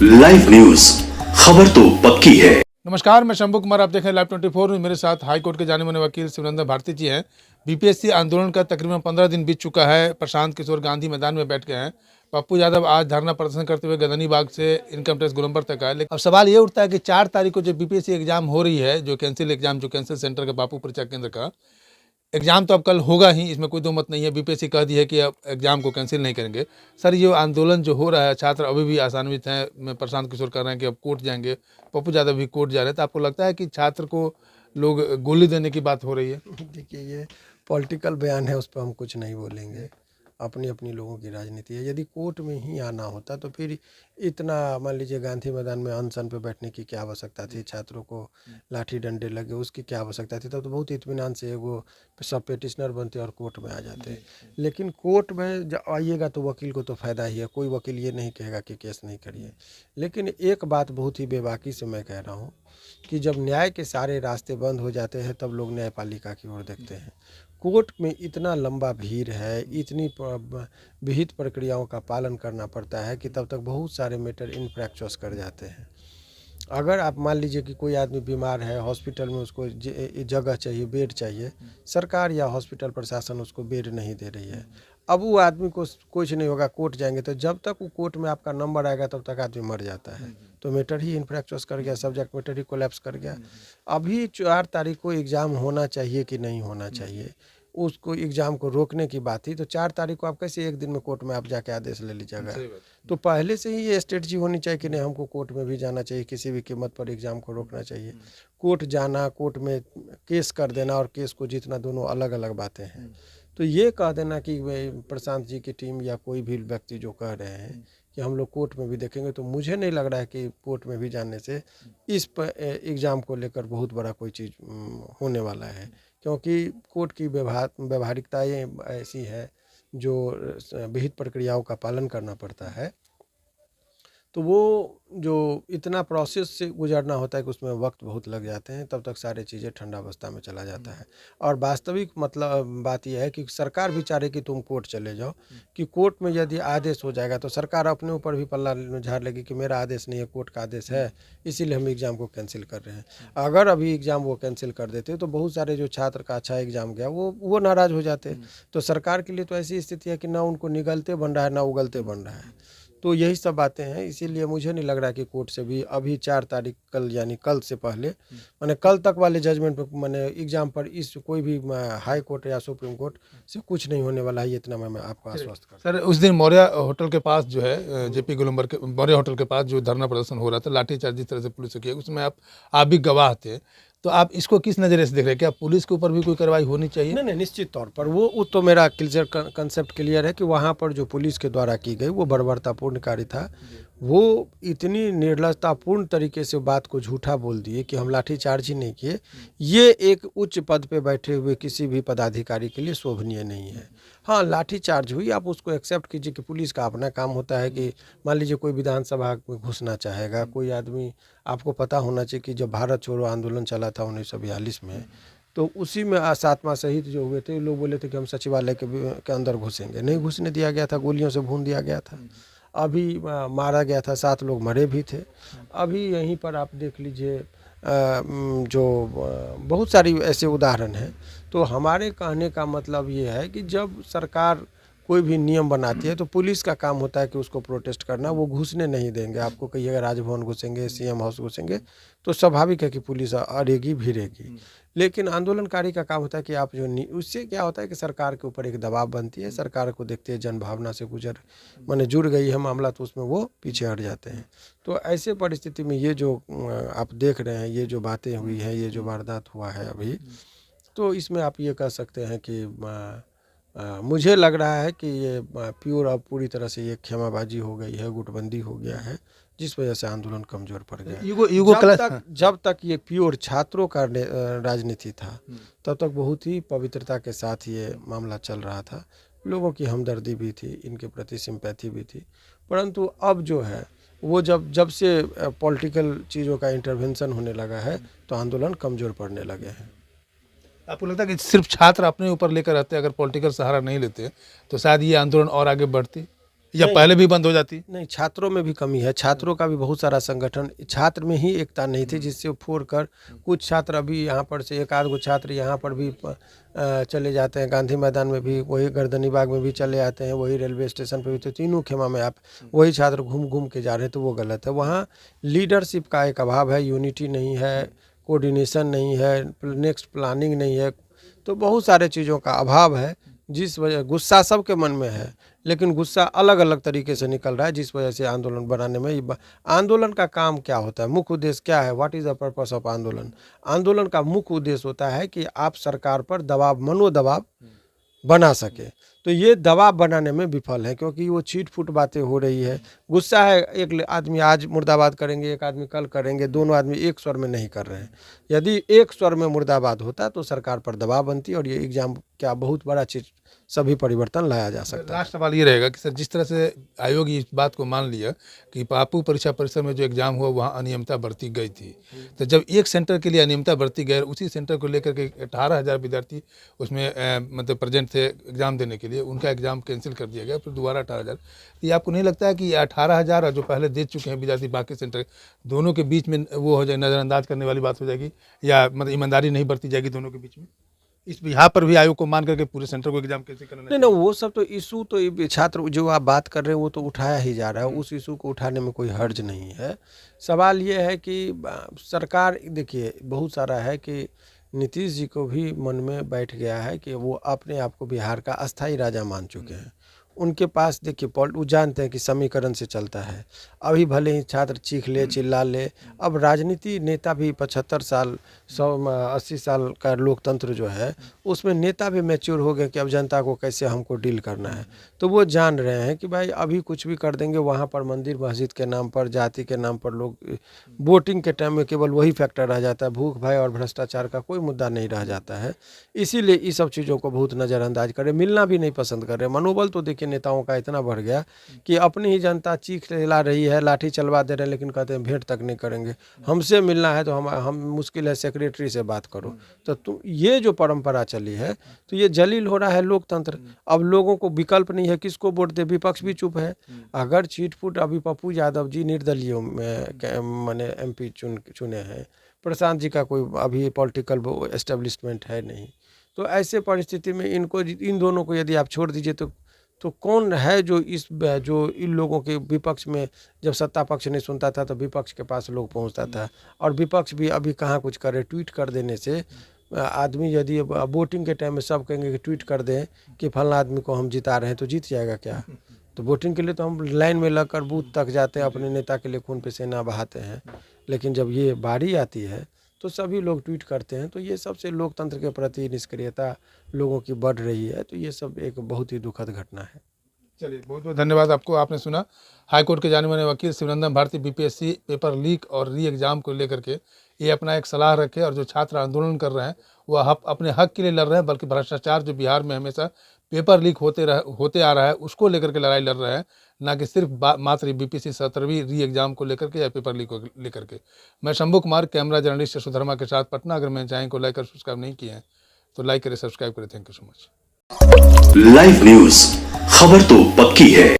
Live news, खबर तो पक्की है। नमस्कार, मैं शंभू कुमार, आप देख रहे हैं लाइव 24 न्यूज। मेरे साथ हाई कोर्ट के जाने माने वकील शिवनंदन भारती जी हैं। बीपीएससी आंदोलन का तकरीबन 15 दिन बीत चुका है। प्रशांत किशोर गांधी मैदान में बैठ गए हैं। पप्पू यादव आज धरना प्रदर्शन करते हुए गदनी बाग से इनकम टैक्स गोलंबर तक आए। लेकिन अब सवाल ये उठता है कि 4 तारीख को जो बीपीएससी एग्जाम हो रही है, जो कैंसिल सेंटर का बापू परीक्षा केंद्र का एग्जाम, तो अब कल होगा ही, इसमें कोई दो मत नहीं है। बीपीएससी कह दी है कि अब एग्जाम को कैंसिल नहीं करेंगे। सर, ये आंदोलन जो हो रहा है, छात्र अभी भी आशान्वित हैं। मैं प्रशांत किशोर कह रहे हैं कि अब कोर्ट जाएंगे, पप्पू यादव भी कोर्ट जा रहे हैं। तो आपको लगता है कि छात्र को लोग गोली देने की बात हो रही है? देखिए, ये पॉलिटिकल बयान है, उस पर हम कुछ नहीं बोलेंगे। अपनी अपनी लोगों की राजनीति है। यदि कोर्ट में ही आना होता तो फिर इतना, मान लीजिए, गांधी मैदान में अनशन पे बैठने की क्या आवश्यकता थी? छात्रों को लाठी डंडे लगे, उसकी क्या आवश्यकता थी? तब तो बहुत इत्मीनान से वो सब पेटिशनर बनते और कोर्ट में आ जाते। लेकिन कोर्ट में जब आइएगा तो वकील को तो फ़ायदा ही है। कोई वकील ये नहीं कहेगा कि केस नहीं करिए। लेकिन एक बात बहुत ही बेबाकी से मैं कह रहा हूँ कि जब न्याय के सारे रास्ते बंद हो जाते हैं तब लोग न्यायपालिका की ओर देखते हैं। कोर्ट में इतना लंबा भीड़ है, इतनी विहित प्रक्रियाओं का पालन करना पड़ता है कि तब तक बहुत सारे मैटर इनफ्रैक्चर्स कर जाते हैं। अगर आप मान लीजिए कि कोई आदमी बीमार है, हॉस्पिटल में उसको जगह चाहिए, बेड चाहिए, सरकार या हॉस्पिटल प्रशासन उसको बेड नहीं दे रही है। अब वो आदमी को कुछ नहीं होगा, कोर्ट जाएंगे तो जब तक वो कोर्ट में आपका नंबर आएगा तब तक आदमी मर जाता है। तो मैटर ही इनफ्रैक्चर्स कर गया, सब्जेक्ट मैटर ही कोलैप्स कर गया। अभी 4 तारीख को एग्ज़ाम होना चाहिए कि नहीं होना चाहिए, उसको एग्ज़ाम को रोकने की बात थी। तो 4 तारीख को आप कैसे एक दिन में कोर्ट में आप जाके आदेश ले लीजिएगा? तो पहले से ही ये स्ट्रेटजी होनी चाहिए कि नहीं, हमको कोर्ट में भी जाना चाहिए, किसी भी कीमत पर एग्ज़ाम को रोकना चाहिए। कोर्ट जाना, कोर्ट में केस कर देना और केस को जीतना, दोनों अलग अलग बातें हैं। तो ये कह देना कि प्रशांत जी की टीम या कोई भी व्यक्ति जो कह रहे हैं कि हम लोग कोर्ट में भी देखेंगे, तो मुझे नहीं लग रहा है कि कोर्ट में भी जाने से इस एग्ज़ाम को लेकर बहुत बड़ा कोई चीज़ होने वाला है। क्योंकि कोर्ट की व्यवहारिकताएँ ऐसी है जो विहित प्रक्रियाओं का पालन करना पड़ता है। तो वो जो इतना प्रोसेस से गुजरना होता है कि उसमें वक्त बहुत लग जाते हैं, तब तक सारी चीज़ें ठंडा अवस्था में चला जाता है। और वास्तविक मतलब बात यह है कि सरकार भी चाह रही कि तुम कोर्ट चले जाओ, कि कोर्ट में यदि आदेश हो जाएगा तो सरकार अपने ऊपर भी पल्ला झाड़ लेगी कि मेरा आदेश नहीं है, कोर्ट का आदेश है, इसीलिए हम एग्ज़ाम को कैंसिल कर रहे हैं। अगर अभी एग्ज़ाम वो कैंसिल कर देते तो बहुत सारे जो छात्र का अच्छा एग्ज़ाम गया वो नाराज़ हो जाते। तो सरकार के लिए तो ऐसी स्थिति है कि ना उनको निगलते बन रहा है, ना उगलते बन रहा है। तो यही सब बातें हैं। इसीलिए मुझे नहीं लग रहा कि कोर्ट से भी अभी 4 तारीख, कल यानी कल से पहले, माने कल तक वाले जजमेंट पे, माने एग्जाम पर इस कोई भी हाई कोर्ट या सुप्रीम कोर्ट से कुछ नहीं होने वाला है। इतना मैं आपको आश्वस्त कर। सर, उस दिन मौर्य होटल के पास जो है, जेपी गोलंबर के मौर्य होटल के पास जो धरना प्रदर्शन हो रहा था, लाठीचार्ज जिस तरह से पुलिस ने किया, उसमें आप भी गवाह थे। तो आप इसको किस नज़रिए से देख रहे हैं? क्या पुलिस के ऊपर भी कोई कार्रवाई होनी चाहिए? नहीं, निश्चित तौर पर वो तो मेरा क्लियर कंसेप्ट क्लियर है कि वहाँ पर जो पुलिस के द्वारा की गई वो बर्बरतापूर्ण कार्य था। वो इतनी निर्लजतापूर्ण तरीके से बात को झूठा बोल दिए कि हम लाठीचार्ज ही नहीं किए। ये एक उच्च पद पे बैठे हुए किसी भी पदाधिकारी के लिए शोभनीय नहीं है। हाँ, लाठीचार्ज हुई, आप उसको एक्सेप्ट कीजिए कि पुलिस का अपना काम होता है कि मान लीजिए कोई विधानसभा में घुसना चाहेगा कोई आदमी, आपको पता होना चाहिए कि जब भारत छोड़ो आंदोलन चला था 1942 में, तो उसी में 7वां शहीद जो हुए थे, लोग बोले थे कि हम सचिवालय के अंदर घुसेंगे, नहीं घुसने दिया गया था, गोलियों से भून दिया गया था। अभी मारा गया था, 7 लोग मरे भी थे। अभी यहीं पर आप देख लीजिए, जो बहुत सारी ऐसे उदाहरण हैं। तो हमारे कहने का मतलब ये है कि जब सरकार कोई भी नियम बनाती है तो पुलिस का काम होता है कि उसको प्रोटेस्ट करना। वो घुसने नहीं देंगे। आपको कहिएगा राजभवन घुसेंगे, सीएम हाउस घुसेंगे, तो स्वाभाविक है कि पुलिस अड़ेगी भिड़ेगी। लेकिन आंदोलनकारी का काम होता है कि आप जो उससे क्या होता है कि सरकार के ऊपर एक दबाव बनती है। सरकार को देखते हैं जनभावना से माने जुड़ गई है मामला, तो उसमें वो पीछे हट जाते हैं। तो ऐसे परिस्थिति में ये जो आप देख रहे हैं, ये जो बातें हुई हैं, ये जो वारदात हुआ है अभी, तो इसमें आप ये कह सकते हैं कि मुझे लग रहा है कि ये प्योर अब पूरी तरह से ये खेमाबाजी हो गई है, गुटबंदी हो गया है, जिस वजह से आंदोलन कमजोर पड़ गया। जब तक ये प्योर छात्रों का राजनीति था, तब तक बहुत ही पवित्रता के साथ ये मामला चल रहा था। लोगों की हमदर्दी भी थी, इनके प्रति सिंपैथी भी थी। परंतु अब जो है वो जब से पॉलिटिकल चीज़ों का इंटरवेंशन होने लगा है, तो आंदोलन कमज़ोर पड़ने लगे हैं। आपको लगता है कि सिर्फ छात्र अपने ऊपर लेकर रहते, अगर पॉलिटिकल सहारा नहीं लेते तो शायद ये आंदोलन और आगे बढ़ती? या पहले भी बंद हो जाती? नहीं, छात्रों में भी कमी है, छात्रों का भी बहुत सारा संगठन, छात्र में ही एकता नहीं थी जिससे वो फोड़ कर कुछ छात्र अभी यहाँ पर से एक आध गो छात्र यहाँ पर भी चले जाते हैं, गांधी मैदान में भी, वही गर्दनी बाग में भी चले आते हैं, वही रेलवे स्टेशन पर भी, तो तीनों खेमा में आप वही छात्र घूम घूम के जा रहे हैं, तो वो गलत है। वहाँ लीडरशिप का एक अभाव है, यूनिटी नहीं है, कोऑर्डिनेशन नहीं है, नेक्स्ट प्लानिंग नहीं है, तो बहुत सारे चीज़ों का अभाव है, जिस वजह गुस्सा सबके मन में है, लेकिन गुस्सा अलग अलग तरीके से निकल रहा है, जिस वजह से आंदोलन बनाने में आंदोलन का काम क्या होता है, मुख्य उद्देश्य क्या है, what is the purpose of आंदोलन। आंदोलन का मुख्य उद्देश्य होता है कि आप सरकार पर दबाव, मनोदबाव बना सके, तो ये दबाव बनाने में विफल है, क्योंकि वो छीट फूट बातें हो रही है। गुस्सा है, एक आदमी आज मुर्दाबाद करेंगे, एक आदमी कल करेंगे, दोनों आदमी एक स्वर में नहीं कर रहे हैं। यदि एक स्वर में मुर्दाबाद होता तो सरकार पर दबाव बनती और ये एग्जाम क्या बहुत बड़ा चीज सभी परिवर्तन लाया जा सकता है। लास्ट सवाल ये रहेगा कि सर, जिस तरह से आयोग इस बात को मान लिया कि पापू परीक्षा परिसर में जो एग्जाम हुआ वहाँ अनियमितता बरती गई थी, तो जब एक सेंटर के लिए अनियमितता बरती गई, उसी सेंटर को लेकर के 18,000 विद्यार्थी उसमें मतलब प्रेजेंट थे एग्जाम देने के लिए, उनका एग्जाम कैंसिल कर दिया गया, फिर दोबारा 18,000। ये आपको नहीं लगता है कि 18,000 जो पहले दे चुके हैं विद्यार्थी बाकी सेंटर, दोनों के बीच में वो हो जाए, नज़रअंदाज करने वाली बात हो जाएगी, या मतलब ईमानदारी नहीं बरती जाएगी दोनों के बीच में? इस यहाँ पर भी आयोग को मान करके पूरे सेंटर को एग्जाम कैसे करना? नहीं, वो सब तो इशू तो ये छात्र जो आप बात कर रहे हैं वो तो उठाया ही जा रहा है, उस इशू को उठाने में कोई हर्ज नहीं है। सवाल ये है कि सरकार, देखिए बहुत सारा है कि नीतीश जी को भी मन में बैठ गया है कि वो अपने आप को बिहार का अस्थाई राजा मान चुके हैं। उनके पास देखिए वो जानते हैं कि समीकरण से चलता है। अभी भले ही छात्र चीख ले, चिल्ला ले, अब राजनीति नेता भी 75 साल 80 साल का लोकतंत्र जो है उसमें नेता भी मैच्योर हो गए कि अब जनता को कैसे हमको डील करना है। तो वो जान रहे हैं कि भाई अभी कुछ भी कर देंगे, वहाँ पर मंदिर मस्जिद के नाम पर, जाति के नाम पर लोग वोटिंग के टाइम में केवल वही फैक्टर रह जाता है, भूख भय और भ्रष्टाचार का कोई मुद्दा नहीं रह जाता है। इसीलिए इस सब चीज़ों को बहुत नज़रअंदाज करें, मिलना भी नहीं पसंद कर रहे। मनोबल तो देखिए नेताओं का इतना बढ़ गया कि अपनी ही जनता चीख चिल्ला रही है, लाठी चलवा दे रहे हैं, लेकिन कहते हैं भेंट तक नहीं करेंगे, हमसे मिलना है तो हम मुश्किल है सेक्रेटरी से बात करो। तो तुम ये जो परंपरा चली है, तो ये जलील हो रहा है लोकतंत्र। अब लोगों को विकल्प नहीं है, किसको वोट दे, विपक्ष भी चुप है। अगर चीटफूट, अभी पप्पू यादव जी निर्दलीय मैंने MP चुने हैं, प्रशांत जी का कोई अभी पॉलिटिकल एस्टेब्लिशमेंट है नहीं, तो ऐसे परिस्थिति में इन दोनों को यदि आप छोड़ दीजिए तो कौन है जो इन लोगों के विपक्ष में, जब सत्ता पक्ष नहीं सुनता था तो विपक्ष के पास लोग पहुंचता था, और विपक्ष भी अभी कहाँ कुछ करे। ट्वीट कर देने से आदमी, यदि वोटिंग के टाइम में सब कहेंगे कि ट्वीट कर दें कि फलाना आदमी को हम जिता रहे हैं, तो जीत जाएगा क्या? तो वोटिंग के लिए तो हम लाइन में लगकर बूथ तक जाते हैं, अपने नेता के लिए खून पसीना बहाते हैं, लेकिन जब ये बारी आती है तो सभी लोग ट्वीट करते हैं। तो ये सबसे लोकतंत्र के प्रति निष्क्रियता लोगों की बढ़ रही है, तो ये सब एक बहुत ही दुखद घटना है। चलिए, बहुत बहुत धन्यवाद आपको। आपने सुना हाईकोर्ट के जाने माने वकील Shivnandan Bharti BPSC paper leak और री एग्जाम को लेकर के ये अपना एक सलाह रखे, और जो छात्र आंदोलन कर रहे हैं वह अपने हक के लिए लड़ रहे हैं, बल्कि भ्रष्टाचार जो बिहार में हमेशा पेपर लीक होते आ रहा है उसको लेकर के लड़ाई लड़ रहे हैं, ना कि सिर्फ मात्र BPSC 17वीं री एग्जाम को लेकर के या पेपर लीक को लेकर के। मैं शंभू कुमार, कैमरा जर्नलिस्ट सुधर्मा के साथ, पटना। अगर मेरे चैनल को लाइक और सब्सक्राइब नहीं किए हैं तो लाइक करें, सब्सक्राइब करें। Thank you so much. Live news, खबर तो पक्की है।